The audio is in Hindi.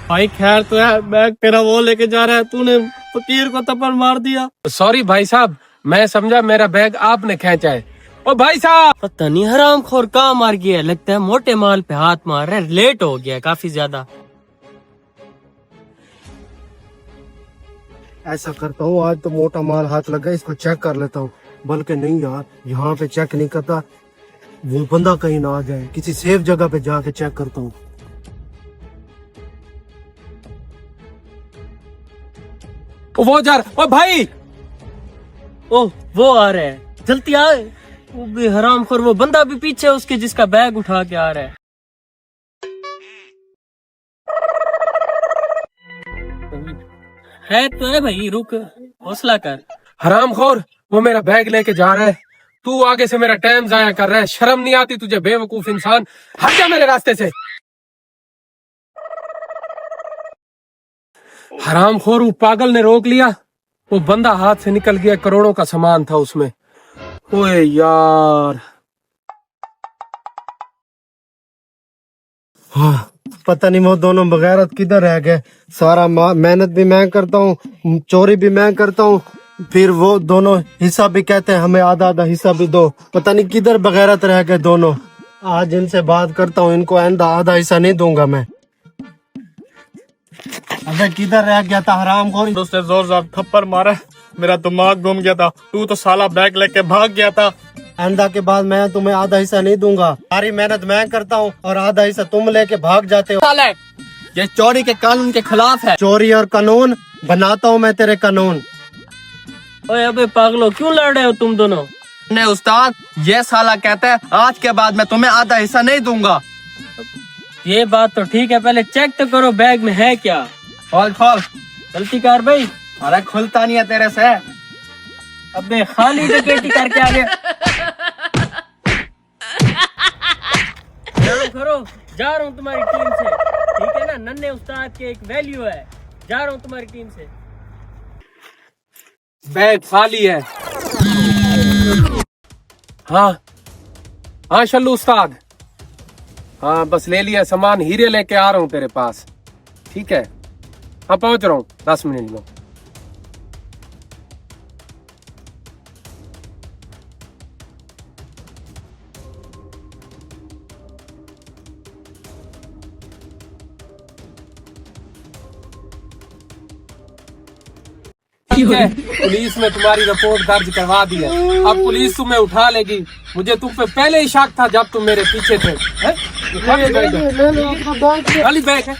भाई खैर तो है, बैग तेरा वो लेके जा रहा है, तूने फकीर को थप्पड़ मार दिया। सॉरी भाई साहब, मैं समझा मेरा बैग आपने खींचा है। ओ भाई साहब, पता नहीं हरामखोर कहाँ मार गया, लगता है मोटे माल पे हाथ मार रहा है, लेट हो गया काफी ज्यादा। ऐसा करता हूँ, आज तो मोटा माल हाथ लगा, इसको चेक कर लेता हूँ। बल्कि नहीं यार, यहाँ पे चेक नहीं करता, वो बंदा कहीं ना आ जाए, किसी सेफ जगह पे जाके चेक करता हूँ। वो जा रहा। ओ भाई, ओ वो आ रहा है, जल्दी आए। वो भी हरामखोर, वो बंदा भी पीछे उसके जिसका बैग उठा के आ रहा है। है तो है भाई, रुक हौसला कर। हरामखोर, वो मेरा बैग लेके जा रहा है, तू आगे से मेरा टाइम जाया कर रहा है। शर्म नहीं आती तुझे बेवकूफ इंसान, हट जा मेरे रास्ते से। हरामखोर, वो पागल ने रोक लिया, वो बंदा हाथ से निकल गया, करोड़ों का सामान था उसमें। ओए यार, हाँ, पता नहीं वो दोनों बगैरत किधर रह गए। सारा मेहनत भी मैं करता हूँ, चोरी भी मैं करता हूँ, फिर वो दोनों हिस्सा भी कहते हैं हमें आधा आधा हिस्सा भी दो। पता नहीं किधर बगैरत रह गए दोनों। आज इनसे बात करता हूँ, इनको आधा हिस्सा नहीं दूंगा मैं। अबे किधर रह गया था हरामखोर? उसने जोर जोर थप्पड़ मारा, मेरा दिमाग घूम गया था। तू तो साला बैग लेके भाग गया था। आइंदा के बाद मैं तुम्हें आधा हिस्सा नहीं दूंगा। सारी मेहनत मैं करता हूँ और आधा हिस्सा तुम लेके भाग जाते हो। साले, ये चोरी के कानून के खिलाफ है। चोरी और कानून बनाता हूँ मैं तेरे कानून। ओए अबे पागलो, क्यों लड़ रहे हो तुम दोनों? नहीं उस्ताद, ये साला कहता है आज के बाद मैं तुम्हें आधा हिस्सा नहीं दूंगा। ये बात तो ठीक है, पहले चेक तो करो बैग में है क्या। खोल खोल। गलती कर भाई। अरे खुलता नहीं है तेरे से। अबे खाली डकैती करके आ गया। चलो करो, जा रहा हूँ तुम्हारी टीम से, ठीक है ना। नन्हे उस्ताद के एक वैल्यू है, जा रहा हूँ तुम्हारी टीम से। बैग खाली है। हाँ हाँ शल्लू उस्ताद, हाँ बस ले लिया सामान, हीरे लेके आ रहा हूँ तेरे पास, ठीक है। हाँ पहुंच रहा हूँ 10 मिनट में। ठीक है, पुलिस में तुम्हारी रिपोर्ट दर्ज करवा दी है। अब पुलिस तुम्हें उठा लेगी। मुझे तुम पे पहले ही शक था जब तुम मेरे पीछे थे। खाली बैग है।